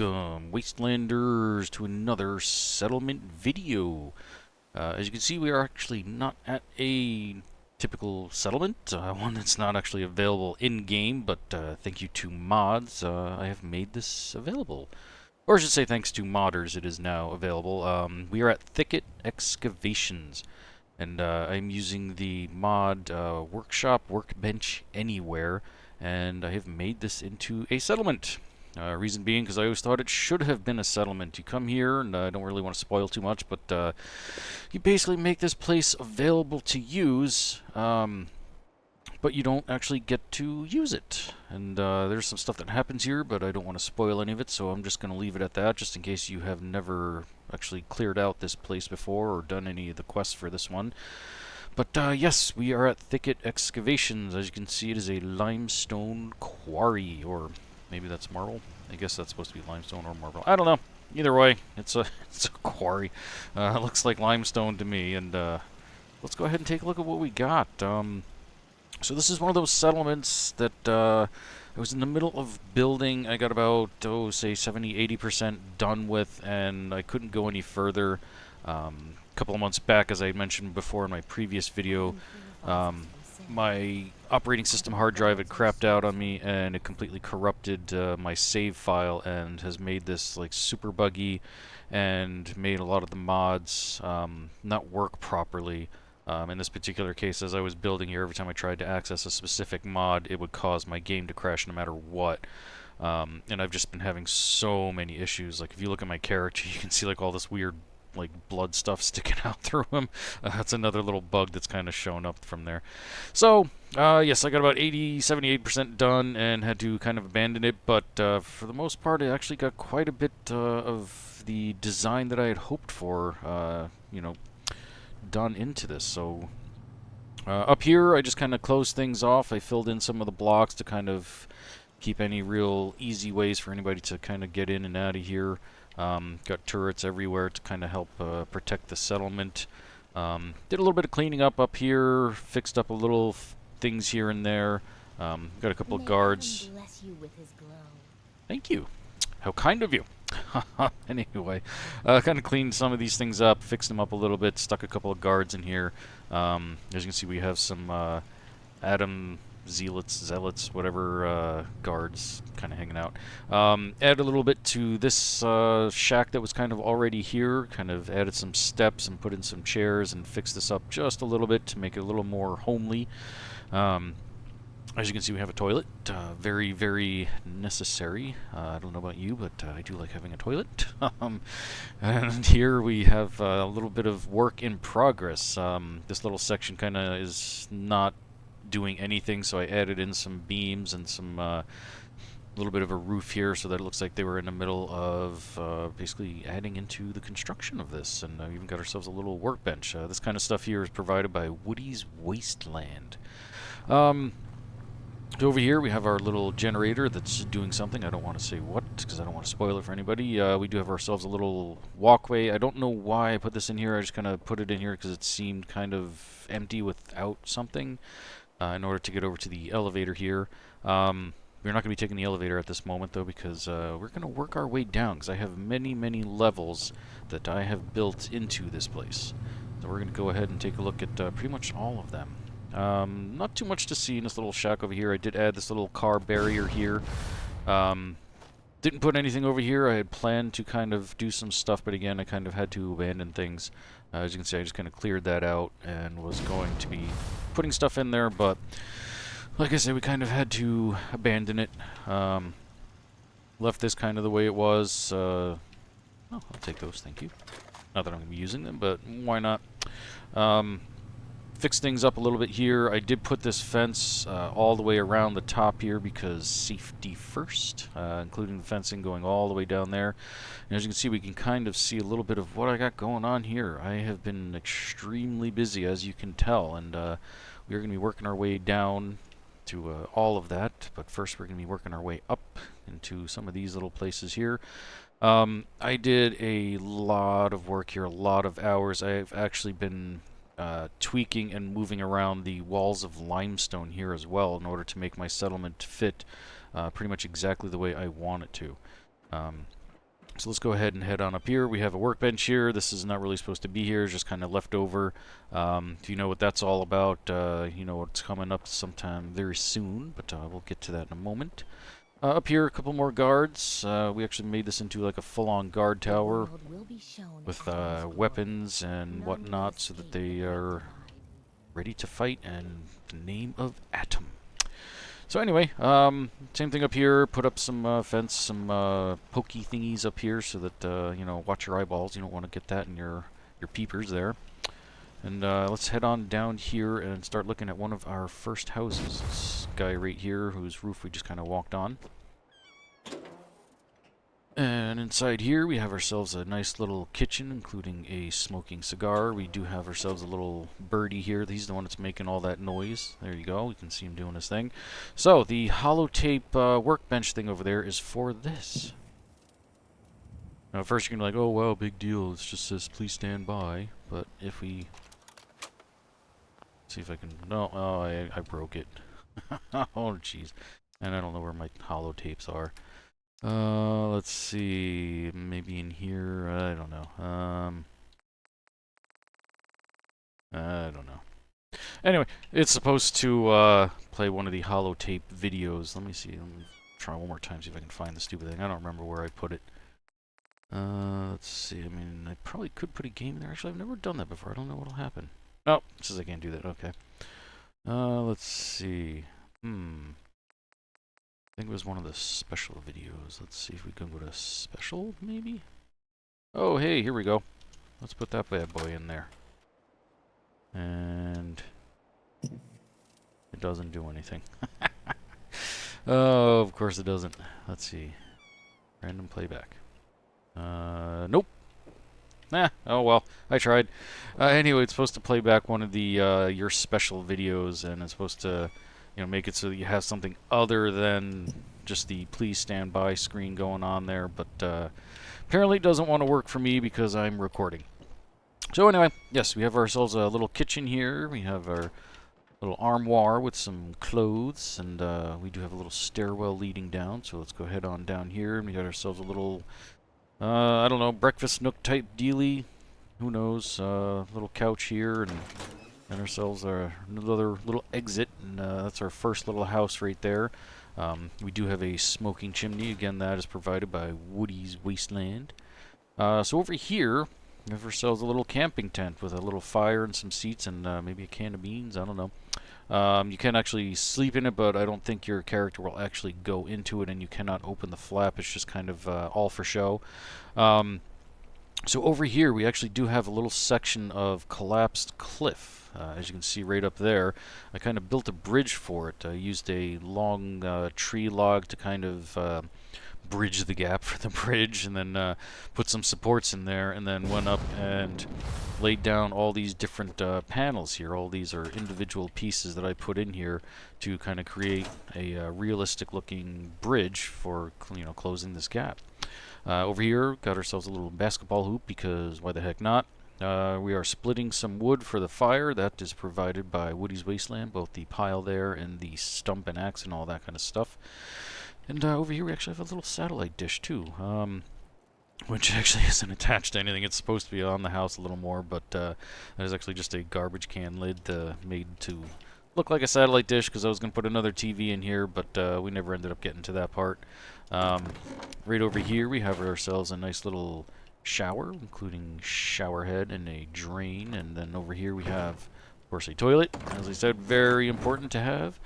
Welcome, Wastelanders, to another settlement video. As you can see, we are actually not at a typical settlement, one that's not actually available in-game, but thank you to mods, I have made this available. Or I should say thanks to modders, it is now available. We are at Thicket Excavations, and I'm using the mod Workshop Workbench Anywhere, and I have made this into a settlement. Reason being, because I always thought it should have been a settlement. You come here, and I don't really want to spoil too much, but you basically make this place available to use, but you don't actually get to use it. And there's some stuff that happens here, but I don't want to spoil any of it, so I'm just going to leave it at that, just in case you have never actually cleared out this place before or done any of the quests for this one. But yes, we are at Thicket Excavations. As you can see, it is a limestone quarry, or maybe that's marble. I guess that's supposed to be limestone or marble. I don't know. Either way, it's a quarry. It looks like limestone to me. And let's go ahead and take a look at what we got. So this is one of those settlements that I was in the middle of building. I got about, say 70-80% done with, and I couldn't go any further. A couple of months back, as I mentioned before in my previous video, my operating system hard drive had crapped out on me, and it completely corrupted my save file and has made this like super buggy and made a lot of the mods not work properly. In this particular case, as I was building here, every time I tried to access a specific mod, it would cause my game to crash no matter what. And I've just been having so many issues. Like, if you look at my character, you can see like all this weird like blood stuff sticking out through him. That's another little bug that's kind of shown up from there. So yes, I got about 78% done and had to kind of abandon it, but for the most part, it actually got quite a bit of the design that I had hoped for, you know, done into this. So up here, I just kind of closed things off. I filled in some of the blocks to kind of keep any real easy ways for anybody to kind of get in and out of here. Got turrets everywhere to kind of help protect the settlement. Did a little bit of cleaning up here, fixed up a little things here and there. Got a couple of guards. Bless you with his glow. Thank you. How kind of you. Anyway, kind of cleaned some of these things up, fixed them up a little bit, stuck a couple of guards in here. As you can see, we have some Adam zealots, whatever, guards kind of hanging out. Added a little bit to this shack that was kind of already here, kind of added some steps and put in some chairs and fixed this up just a little bit to make it a little more homely. As you can see, we have a toilet, very, very necessary. I don't know about you, but I do like having a toilet. And here we have a little bit of work in progress. This little section kind of is not doing anything, so I added in some beams and some little bit of a roof here, so that it looks like they were in the middle of basically adding into the construction of this, and we even got ourselves a little workbench. This kind of stuff here is provided by Woody's Wasteland. Over here we have our little generator that's doing something. I don't want to say what, because I don't want to spoil it for anybody. We do have ourselves a little walkway. I don't know why I put this in here. I just kind of put it in here because it seemed kind of empty without something. In order to get over to the elevator here. We're not going to be taking the elevator at this moment, though, because we're going to work our way down, because I have many, many levels that I have built into this place. So we're going to go ahead and take a look at pretty much all of them. Not too much to see in this little shack over here. I did add this little car barrier here. Didn't put anything over here. I had planned to kind of do some stuff, but again, I kind of had to abandon things. As you can see, I just kind of cleared that out and was going to be putting stuff in there, but like I said, we kind of had to abandon it. Left this kind of the way it was. Oh, I'll take those, thank you. Not that I'm going to be using them, but why not? Fix things up a little bit here. I did put this fence all the way around the top here because safety first, including the fencing going all the way down there. And as you can see, we can kind of see a little bit of what I got going on here. I have been extremely busy, as you can tell, and we're going to be working our way down to all of that. But first, we're going to be working our way up into some of these little places here. I did a lot of work here, a lot of hours. I've actually been tweaking and moving around the walls of limestone here as well in order to make my settlement fit pretty much exactly the way I want it to. So let's go ahead and head on up here. We have a workbench here. This is not really supposed to be here, it's just kind of left over. If you know what that's all about, you know what's coming up sometime very soon, but we'll get to that in a moment. Up here, a couple more guards. We actually made this into like a full-on guard tower with weapons and whatnot so that they are ready to fight in the name of Atom. So anyway, same thing up here. Put up some fence, some pokey thingies up here so that, you know, watch your eyeballs. You don't want to get that in your peepers there. And let's head on down here and start looking at one of our first houses. This guy right here whose roof we just kind of walked on. And inside here we have ourselves a nice little kitchen, including a smoking cigar. We do have ourselves a little birdie here. He's the one that's making all that noise. There you go. You can see him doing his thing. So the holotape workbench thing over there is for this. Now at first you're going to be like, oh wow, big deal. It just says please stand by. But if we... see if I can... no, oh, I broke it. Oh jeez. And I don't know where my holotapes are. Let's see, maybe in here, I don't know. I don't know. Anyway, it's supposed to play one of the holotape videos. Let me see, let me try one more time, see if I can find the stupid thing. I don't remember where I put it. Let's see, I mean, I probably could put a game in there. Actually, I've never done that before. I don't know what'll happen. Oh, it says I can't do that, okay. Let's see. I think it was one of the special videos. Let's see if we can go to special, maybe? Oh, hey, here we go. Let's put that bad boy in there. And... it doesn't do anything. Oh, of course it doesn't. Let's see. Random playback. Nope. Nah, oh well, I tried. Anyway, it's supposed to play back one of the your special videos, and it's supposed to, you know, make it so that you have something other than just the please stand by screen going on there, but apparently it doesn't want to work for me because I'm recording. So anyway, yes, we have ourselves a little kitchen here. We have our little armoire with some clothes, and we do have a little stairwell leading down, so let's go head on down here, and we got ourselves a little, I don't know, breakfast nook type dealie. Who knows? Little couch here, and ourselves another little exit, and that's our first little house right there. We do have a smoking chimney. Again, that is provided by Woody's Wasteland. So over here, we have ourselves a little camping tent with a little fire and some seats and maybe a can of beans. I don't know. You can actually sleep in it, but I don't think your character will actually go into it, and you cannot open the flap. It's just kind of all for show. So over here, we actually do have a little section of collapsed cliff. As you can see right up there, I kind of built a bridge for it. I used a long tree log to kind of bridge the gap for the bridge, and then put some supports in there, and then went up and laid down all these different panels here. All these are individual pieces that I put in here to kind of create a realistic looking bridge for, you know, closing this gap. Over here, got ourselves a little basketball hoop, because why the heck not? We are splitting some wood for the fire. That is provided by Woody's Wasteland, both the pile there and the stump and axe and all that kind of stuff. And over here we actually have a little satellite dish too, which actually isn't attached to anything. It's supposed to be on the house a little more, but that is actually just a garbage can lid made to look like a satellite dish, because I was going to put another TV in here, but we never ended up getting to that part. Right over here we have ourselves a nice little shower, including shower head and a drain, and then over here we have, of course, a toilet. As I said, very important to have.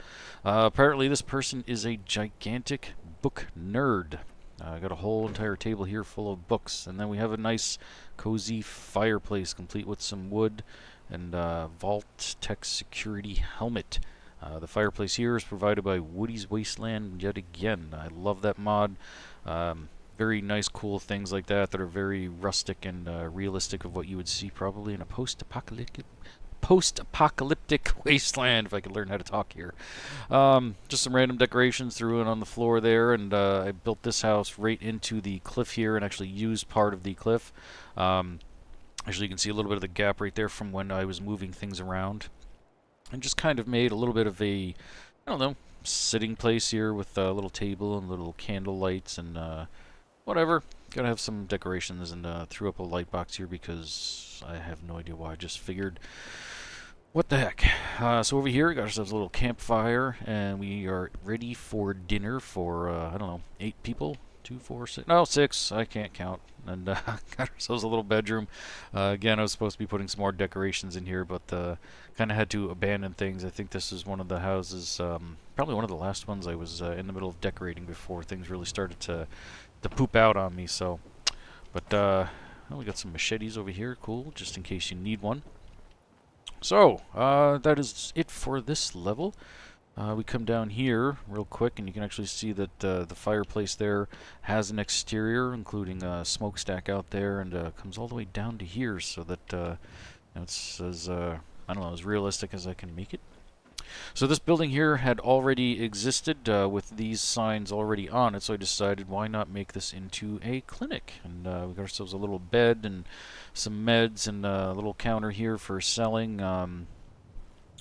Apparently this person is a gigantic book nerd. I got a whole entire table here full of books, and then we have a nice cozy fireplace complete with some wood and Vault Tech security helmet. The fireplace here is provided by Woody's Wasteland yet again. I love that mod. Very nice, cool things like that that are very rustic and realistic of what you would see probably in a post-apocalyptic wasteland, if I could learn how to talk here. Just some random decorations threw in on the floor there, and I built this house right into the cliff here and actually used part of the cliff. Actually, you can see a little bit of the gap right there from when I was moving things around. And just kind of made a little bit of a, I don't know, sitting place here with a little table and little candle lights and whatever. gotta have some decorations, and threw up a light box here because I have no idea why. I just figured, what the heck. So over here, we got ourselves a little campfire, and we are ready for dinner for, I don't know, 8 people? 2, 4, 6? No, 6. I can't count. And got ourselves a little bedroom. Again, I was supposed to be putting some more decorations in here, but kind of had to abandon things. I think this is one of the houses, probably one of the last ones I was in the middle of decorating before things really started to poop out on me. So, but well, we got some machetes over here. Cool, just in case you need one. So, that is it for this level. We come down here real quick, and you can actually see that the fireplace there has an exterior, including a smokestack out there, and comes all the way down to here, so that you know, it's as I don't know, as realistic as I can make it. So this building here had already existed with these signs already on it, so I decided why not make this into a clinic. And we got ourselves a little bed and some meds and a little counter here for selling.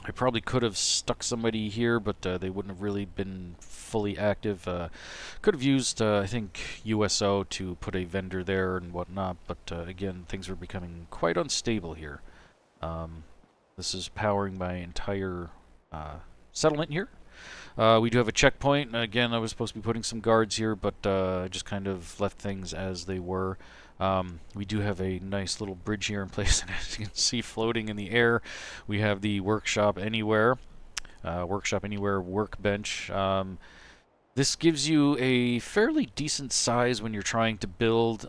I probably could have stuck somebody here, but they wouldn't have really been fully active. Could have used, I think, USO to put a vendor there and whatnot, but again, things were becoming quite unstable here. This is powering my entire settlement here. We do have a checkpoint. Again, I was supposed to be putting some guards here, but I just kind of left things as they were. We do have a nice little bridge here in place, and as you can see floating in the air, we have the Workshop Anywhere workbench. This gives you a fairly decent size when you're trying to build.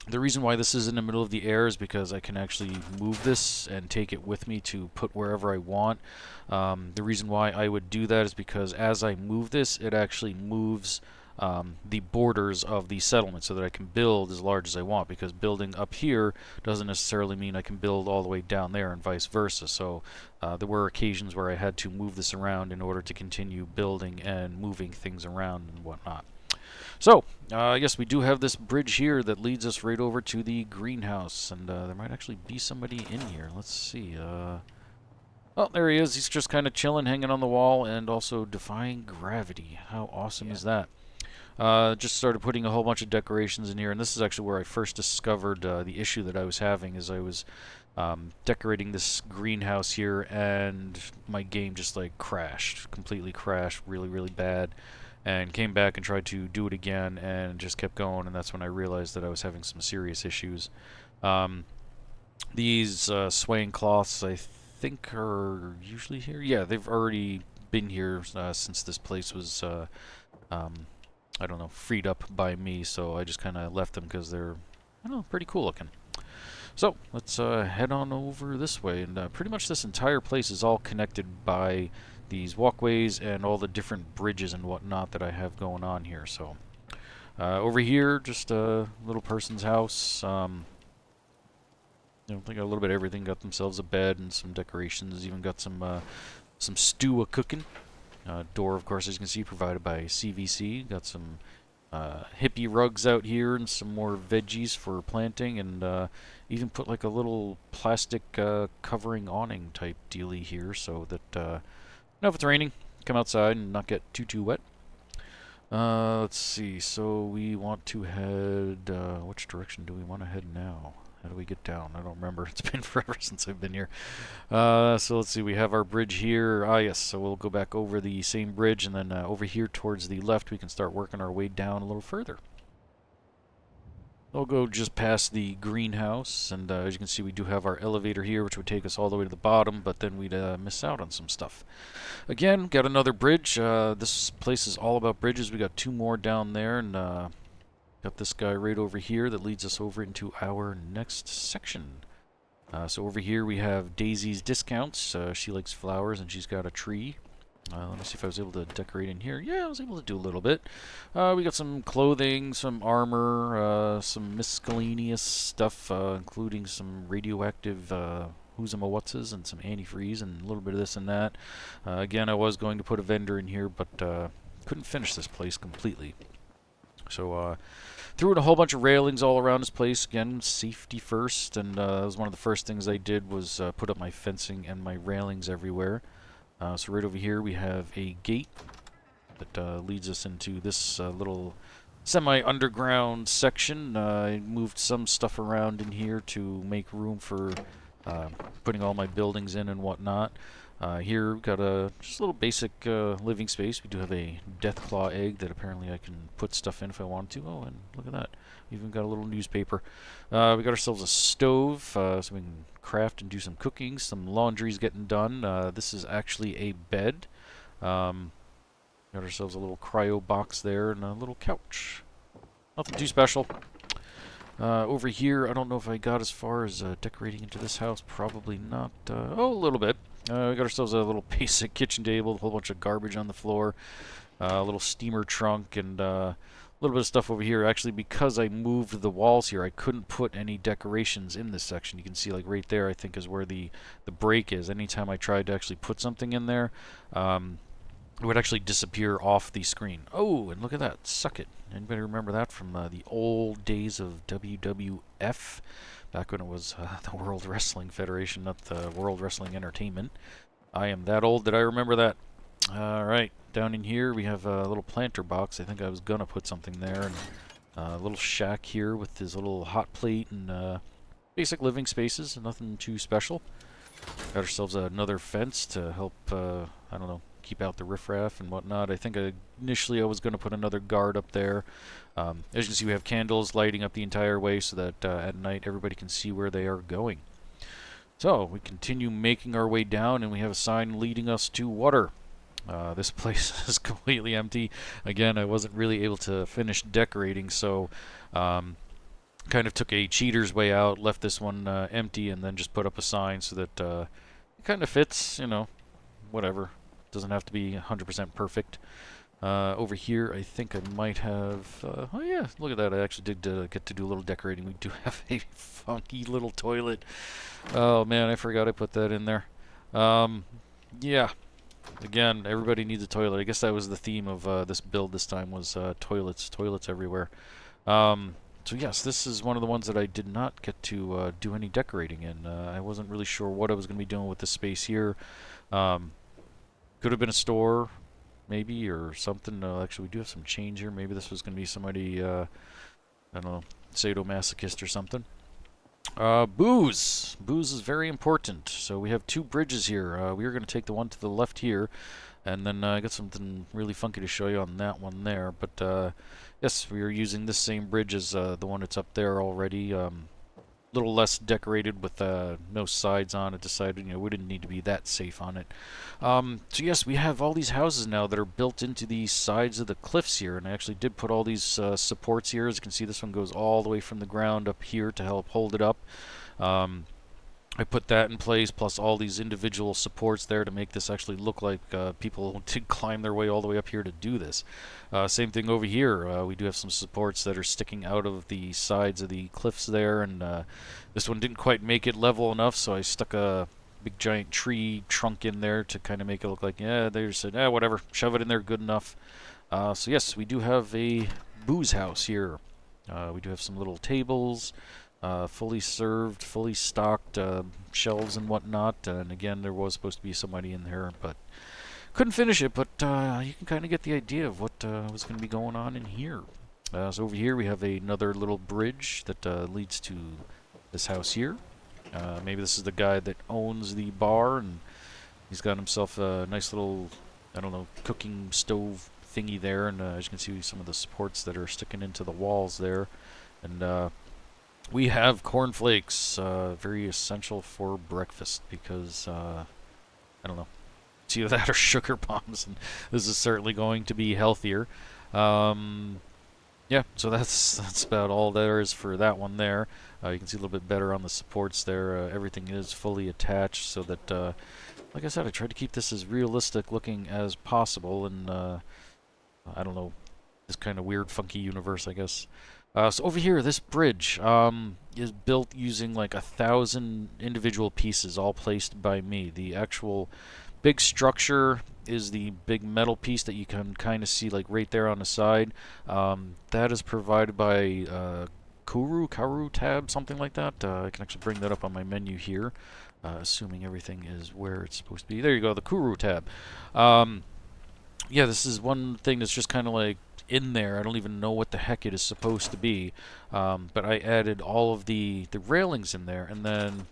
The reason why this is in the middle of the air is because I can actually move this and take it with me to put wherever I want. The reason why I would do that is because as I move this, it actually moves the borders of the settlement so that I can build as large as I want, because building up here doesn't necessarily mean I can build all the way down there and vice versa. So there were occasions where I had to move this around in order to continue building and moving things around and whatnot. So, yes, we do have this bridge here that leads us right over to the greenhouse, and there might actually be somebody in here. Let's see. Oh, there he is. He's just kind of chilling, hanging on the wall, and also defying gravity. How awesome is that? Just started putting a whole bunch of decorations in here, and this is actually where I first discovered the issue that I was having. Is I was decorating this greenhouse here, and my game just like crashed, completely crashed, really, really bad. And came back and tried to do it again, and just kept going, and that's when I realized that I was having some serious issues. These swaying cloths, I think, are usually here. Yeah, they've already been here since this place was, I don't know, freed up by me, so I just kind of left them because they're, I don't know, pretty cool looking. So, let's head on over this way, and pretty much this entire place is all connected by these walkways and all the different bridges and whatnot that I have going on here. So over here, just a little person's house. You know, they got a little bit of everything. Got themselves a bed and some decorations. Even got some stew a-cooking. Door, of course, as you can see, provided by CVC. Got some hippie rugs out here and some more veggies for planting, and even put like a little plastic covering awning type dealy here, so that now, if it's raining, come outside and not get too wet. Let's see. So we want to head. Which direction do we want to head now? How do we get down? I don't remember. It's been forever since I've been here. So let's see. We have our bridge here. Ah, yes. So we'll go back over the same bridge, and then over here towards the left, we can start working our way down a little further. I'll go just past the greenhouse, and as you can see, we do have our elevator here, which would take us all the way to the bottom, but then we'd miss out on some stuff. Again, got another bridge. This place is all about bridges. We got 2 more down there, and got this guy right over here that leads us over into our next section. So over here we have Daisy's Discounts. She likes flowers, and she's got a tree. Let me see if I was able to decorate in here. Yeah, I was able to do a little bit. We got some clothing, some armor, some miscellaneous stuff, including some radioactive who's-a-whatses and some antifreeze and a little bit of this and that. Again, I was going to put a vendor in here, but couldn't finish this place completely. So threw in a whole bunch of railings all around this place. Again, safety first, and that was one of the first things I did was put up my fencing and my railings everywhere. So right over here we have a gate that leads us into this little semi-underground section. I moved some stuff around in here to make room for putting all my buildings in and whatnot. Here we've got just a little basic living space. We do have a deathclaw egg that apparently I can put stuff in if I want to. Oh, and look at that. We even got a little newspaper. We got ourselves a stove so we can craft and do some cooking. Some laundry's getting done. This is actually a bed. Got ourselves a little cryo box there and a little couch. Nothing too special. Over here, I don't know if I got as far as decorating into this house. Probably not. Oh, a little bit. We got ourselves a little basic kitchen table, a whole bunch of garbage on the floor, a little steamer trunk, and a little bit of stuff over here. Actually, because I moved the walls here, I couldn't put any decorations in this section. You can see, like, right there, I think, is where the break is. Anytime I tried to actually put something in there, it would actually disappear off the screen. Oh, and look at that. Suck it. Anybody remember that from the old days of WWF? Back when it was the World Wrestling Federation, not the World Wrestling Entertainment. I am that old that I remember that. Alright, down in here we have a little planter box. I think I was going to put something there. And a little shack here with this little hot plate and basic living spaces. Nothing too special. Got ourselves another fence to help, I don't know, keep out the riffraff and whatnot. I think initially I was going to put another guard up there. As you can see, we have candles lighting up the entire way so that at night everybody can see where they are going. So we continue making our way down, and we have a sign leading us to water. This place is completely empty. Again, I wasn't really able to finish decorating, so kind of took a cheater's way out, left this one empty, and then just put up a sign so that it kind of fits, you know, whatever. Doesn't have to be 100% perfect. Over here, I think I might have... oh yeah, look at that. I actually did get to do a little decorating. We do have a funky little toilet. Oh man, I forgot I put that in there. Yeah. Again, everybody needs a toilet. I guess that was the theme of this build this time, was toilets. Toilets everywhere. So yes, this is one of the ones that I did not get to do any decorating in. I wasn't really sure what I was going to be doing with this space here. Could have been a store, maybe, or something. Actually, we do have some change here. Maybe this was going to be somebody, I don't know, sadomasochist or something. Booze. Booze is very important. So we have two bridges here. We are going to take the one to the left here, and then I got something really funky to show you on that one there. But yes, we are using this same bridge as the one that's up there already. Little less decorated with no sides on it. Decided, you know, we didn't need to be that safe on it. So yes, we have all these houses now that are built into the sides of the cliffs here, and I actually did put all these supports here. As you can see, this one goes all the way from the ground up here to help hold it up. I put that in place, plus all these individual supports there to make this actually look like people did climb their way all the way up here to do this. Same thing over here. We do have some supports that are sticking out of the sides of the cliffs there, and this one didn't quite make it level enough, so I stuck a big giant tree trunk in there to kind of make it look like, yeah, they just said, whatever, shove it in there, good enough. So yes, we do have a booze house here. We do have some little tables. Fully served, fully stocked, shelves and whatnot, and again, there was supposed to be somebody in there, but couldn't finish it, but you can kind of get the idea of what was going to be going on in here. So over here we have another little bridge that leads to this house here. Maybe this is the guy that owns the bar, and he's got himself a nice little, I don't know, cooking stove thingy there, and as you can see, some of the supports that are sticking into the walls there, and we have cornflakes, very essential for breakfast because, I don't know, it's either that or sugar bombs, and this is certainly going to be healthier. Yeah, so that's about all there is for that one there. You can see a little bit better on the supports there. Everything is fully attached so that, like I said, I tried to keep this as realistic looking as possible in, I don't know, this kind of weird, funky universe, I guess. So over here, this bridge is built using like 1,000 individual pieces, all placed by me. The actual big structure is the big metal piece that you can kind of see like right there on the side. That is provided by Karu tab, something like that. I can actually bring that up on my menu here, assuming everything is where it's supposed to be. There you go, the Kuru tab. Yeah, this is one thing that's just kind of like in there. I don't even know what the heck it is supposed to be. But I added all of the railings in there, and then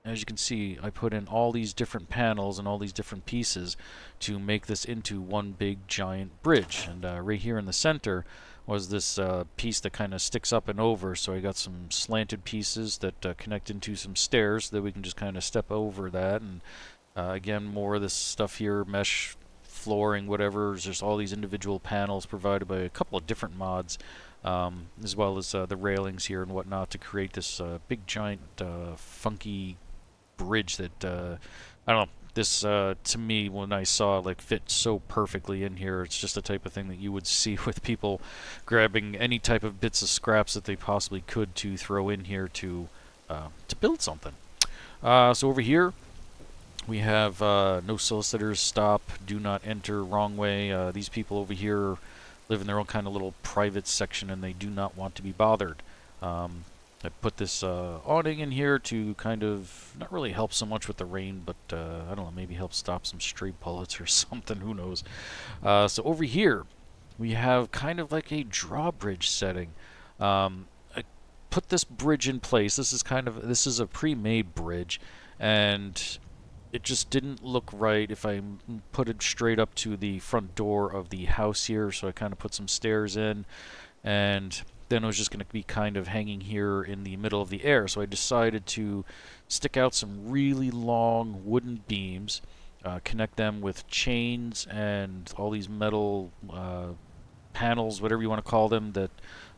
as you can see, I put in all these different panels and all these different pieces to make this into one big giant bridge. And right here in the center was this piece that kind of sticks up and over, so I got some slanted pieces that connect into some stairs so that we can just kind of step over that. And again, more of this stuff here, mesh flooring, whatever. There's just all these individual panels provided by a couple of different mods, as well as the railings here and whatnot to create this big giant funky bridge that I don't know. This to me, when I saw it, like, fit so perfectly in here. It's just the type of thing that you would see with people grabbing any type of bits of scraps that they possibly could to throw in here to build something. So over here we have no solicitors, stop, do not enter, wrong way. These people over here live in their own kind of little private section and they do not want to be bothered. I put this awning in here to kind of not really help so much with the rain, but I don't know, maybe help stop some stray bullets or something, who knows. So over here we have kind of like a drawbridge setting. I put this bridge in place. This is a pre-made bridge, and it just didn't look right if I put it straight up to the front door of the house here, so I kind of put some stairs in, and then it was just going to be kind of hanging here in the middle of the air. So I decided to stick out some really long wooden beams, connect them with chains and all these metal panels, whatever you want to call them, that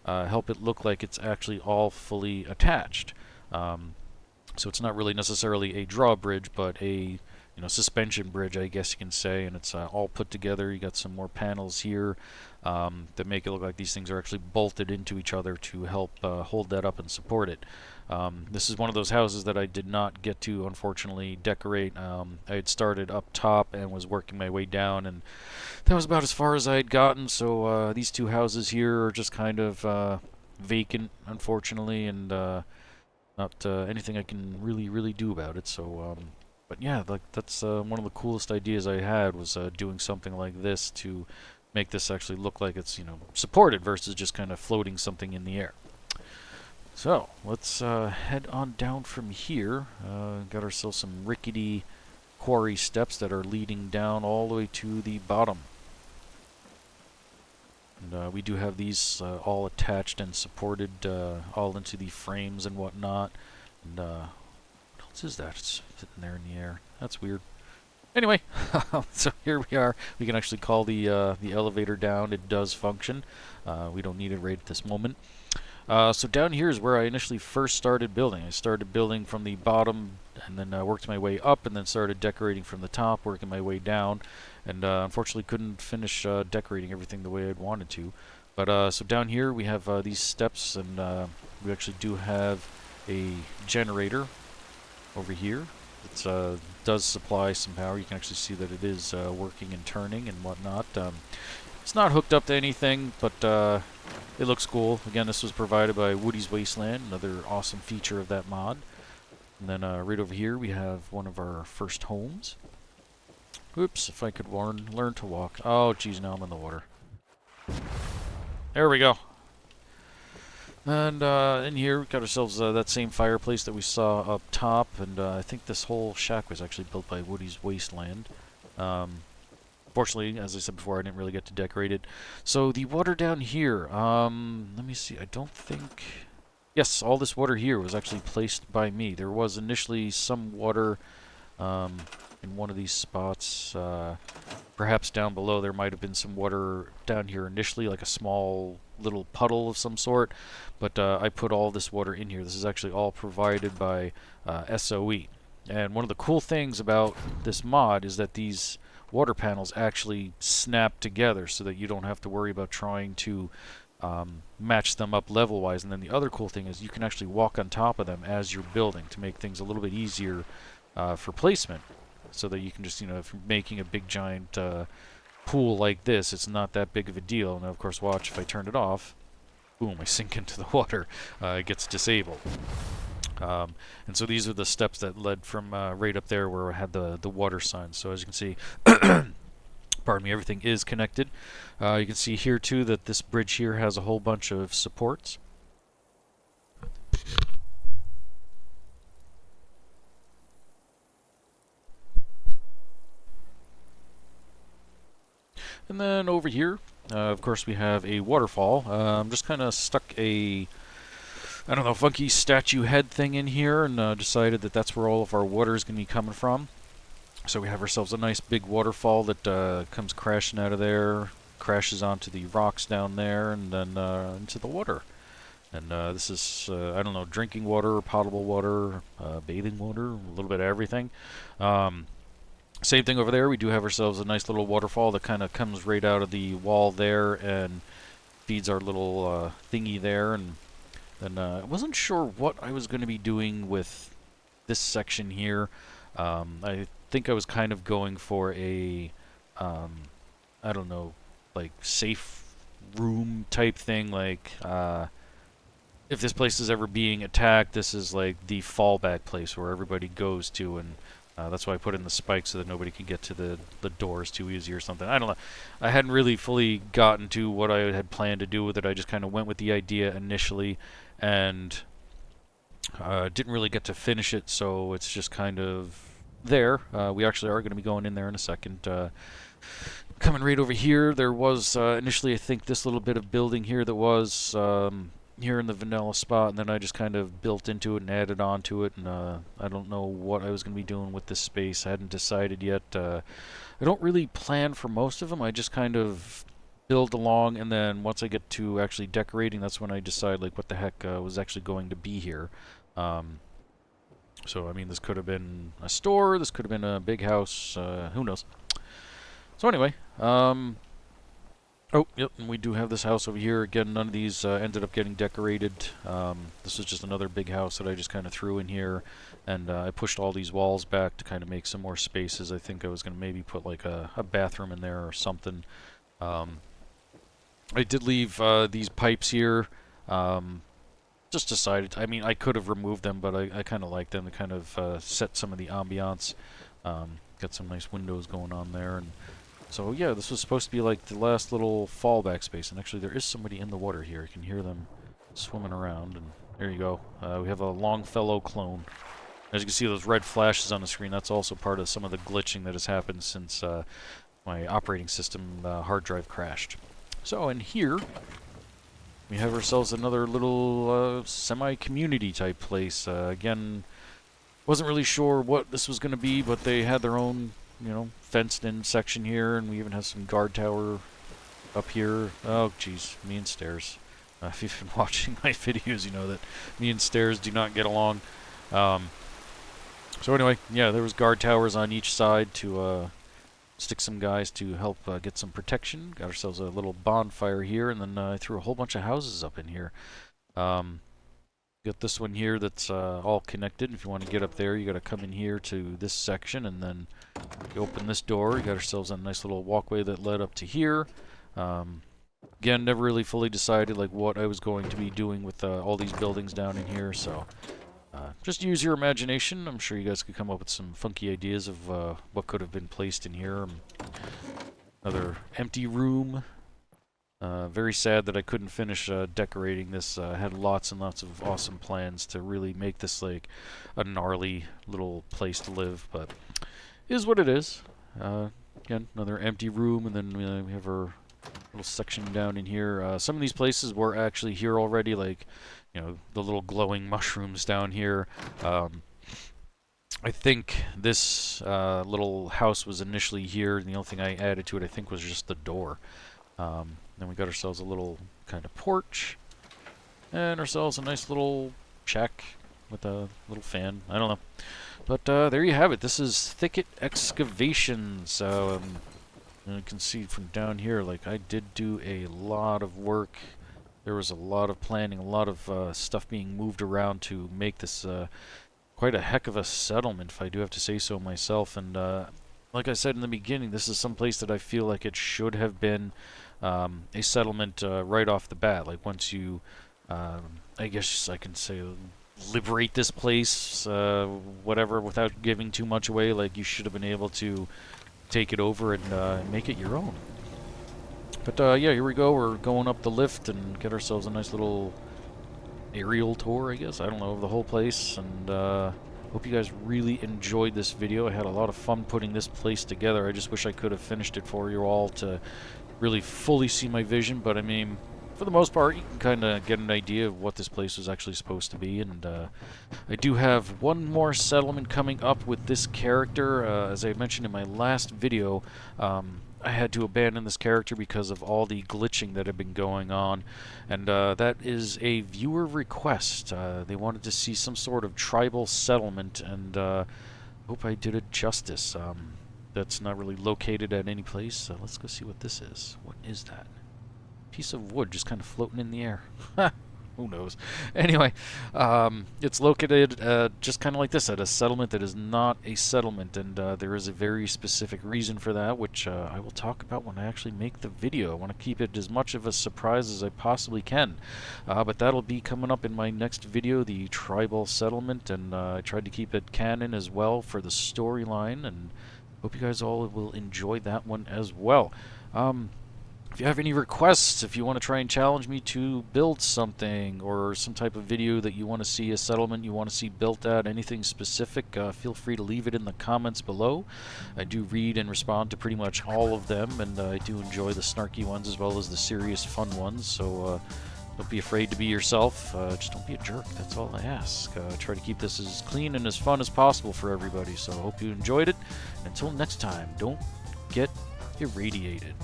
help it look like it's actually all fully attached. So it's not really necessarily a drawbridge, but a suspension bridge, I guess you can say, and it's all put together. You got some more panels here that make it look like these things are actually bolted into each other to help hold that up and support it. This is one of those houses that I did not get to, unfortunately, decorate. I had started up top and was working my way down, and that was about as far as I had gotten. So these two houses here are just kind of vacant, unfortunately, and not anything I can really do about it. So but yeah, like, that's one of the coolest ideas I had, was doing something like this to make this actually look like it's supported versus just kind of floating something in the air. So let's head on down from here. Got ourselves some rickety quarry steps that are leading down all the way to the bottom. And we do have these all attached and supported all into the frames and whatnot. And what else is that? It's sitting there in the air. That's weird. Anyway, so here we are. We can actually call the elevator down. It does function. We don't need it right at this moment. So down here is where I initially first started building. I started building from the bottom and then worked my way up, and then started decorating from the top, working my way down. And unfortunately couldn't finish decorating everything the way I'd wanted to. But so down here we have these steps, and we actually do have a generator over here. It does supply some power. You can actually see that it is working and turning and whatnot. It's not hooked up to anything, but it looks cool. Again, this was provided by Woody's Wasteland, another awesome feature of that mod. And then right over here we have one of our first homes. Oops, if I could learn to walk. Oh, geez, now I'm in the water. There we go. And in here, we got ourselves that same fireplace that we saw up top, and I think this whole shack was actually built by Woody's Wasteland. Fortunately, as I said before, I didn't really get to decorate it. So the water down here, let me see, I don't think... Yes, all this water here was actually placed by me. There was initially some water in one of these spots. Perhaps down below there might have been some water down here initially, like a small little puddle of some sort, but I put all this water in here. This is actually all provided by SOE. And one of the cool things about this mod is that these water panels actually snap together so that you don't have to worry about trying to match them up level wise. And then the other cool thing is you can actually walk on top of them as you're building to make things a little bit easier for placement, so that you can just, if you're making a big giant pool like this, it's not that big of a deal. Now, of course, watch, if I turn it off, boom, I sink into the water. It gets disabled. And so these are the steps that led from right up there where I had the water sign. So as you can see, pardon me, everything is connected. You can see here too that this bridge here has a whole bunch of supports. And then over here, of course, we have a waterfall. Just kind of stuck a, I don't know, funky statue head thing in here, and decided that that's where all of our water is going to be coming from. So we have ourselves a nice big waterfall that comes crashing out of there, crashes onto the rocks down there, and then into the water. And this is, I don't know, drinking water, potable water, bathing water, a little bit of everything. Same thing over there. We do have ourselves a nice little waterfall that kind of comes right out of the wall there and feeds our little thingy there. And then I wasn't sure what I was going to be doing with this section here. I think I was kind of going for a, I don't know, like safe room type thing. Like if this place is ever being attacked, this is like the fallback place where everybody goes to, and that's why I put in the spikes so that nobody could get to the doors too easy or something. I don't know. I hadn't really fully gotten to what I had planned to do with it. I just kind of went with the idea initially and didn't really get to finish it, so it's just kind of there. We actually are going to be going in there in a second. Coming right over here, there was initially, I think, this little bit of building here that was here in the vanilla spot, and then I just kind of built into it and added on to it, and I don't know what I was going to be doing with this space. I hadn't decided yet. I don't really plan for most of them. I just kind of build along, and then once I get to actually decorating, that's when I decide like what the heck was actually going to be here. So I mean, this could have been a store, this could have been a big house, who knows. So anyway, oh, yep, and we do have this house over here. Again, none of these ended up getting decorated. This is just another big house that I just kind of threw in here, and I pushed all these walls back to kind of make some more spaces. I think I was going to maybe put like a bathroom in there or something. I did leave these pipes here. Just decided, I mean, I could have removed them, but I kind of like them to kind of set some of the ambiance. Got some nice windows going on there, and so yeah, this was supposed to be like the last little fallback space, and actually there is somebody in the water here. You can hear them swimming around, and there you go. We have a Longfellow clone. As you can see, those red flashes on the screen, that's also part of some of the glitching that has happened since my operating system hard drive crashed. So in here, we have ourselves another little semi-community type place. Again, wasn't really sure what this was going to be, but they had their own, you know, fenced-in section here, and we even have some guard tower up here. Oh, geez, me and stairs. If you've been watching my videos, you know that me and stairs do not get along. So anyway, yeah, there was guard towers on each side to stick some guys to help get some protection. Got ourselves a little bonfire here, and then I threw a whole bunch of houses up in here. Got this one here that's all connected. If you want to get up there, you got to come in here to this section, and then you open this door. You got ourselves a nice little walkway that led up to here. Again, never really fully decided like what I was going to be doing with all these buildings down in here, so just use your imagination. I'm sure you guys could come up with some funky ideas of what could have been placed in here. Another empty room. Very sad that I couldn't finish decorating this. I had lots and lots of awesome plans to really make this like a gnarly little place to live, but it is what it is. Again, another empty room, and then we have our little section down in here. Some of these places were actually here already, like, you know, the little glowing mushrooms down here. I think this little house was initially here, and the only thing I added to it, I think, was just the door. Then we got ourselves a little kind of porch, and ourselves a nice little shack with a little fan. I don't know. But there you have it. This is Thicket Excavations. And you can see from down here, like, I did do a lot of work. There was a lot of planning, a lot of stuff being moved around to make this quite a heck of a settlement, if I do have to say so myself. And like I said in the beginning, this is some place that I feel like it should have been a settlement right off the bat. Like, once you, I guess I can say, liberate this place, whatever, without giving too much away, like, you should have been able to take it over and make it your own. But yeah, here we go. We're going up the lift and get ourselves a nice little aerial tour, I guess. I don't know, of the whole place. And hope you guys really enjoyed this video. I had a lot of fun putting this place together. I just wish I could have finished it for you all to really fully see my vision. But I mean, for the most part, you can kind of get an idea of what this place was actually supposed to be. And I do have one more settlement coming up with this character. As I mentioned in my last video, I had to abandon this character because of all the glitching that had been going on, and that is a viewer request. They wanted to see some sort of tribal settlement, and hope I did it justice. That's not really located at any place, so let's go see what this is. What is that? Piece of wood just kind of floating in the air. Who knows? Anyway, it's located just kind of like this, at a settlement that is not a settlement, and there is a very specific reason for that, which I will talk about when I actually make the video. I want to keep it as much of a surprise as I possibly can, but that'll be coming up in my next video, the tribal settlement, and I tried to keep it canon as well for the storyline, and hope you guys all will enjoy that one as well. If you have any requests, if you want to try and challenge me to build something, or some type of video that you want to see, a settlement you want to see built at, anything specific, feel free to leave it in the comments below. I do read and respond to pretty much all of them, and I do enjoy the snarky ones as well as the serious fun ones, so don't be afraid to be yourself. Just don't be a jerk, that's all I ask. Try to keep this as clean and as fun as possible for everybody, so I hope you enjoyed it. Until next time, don't get irradiated.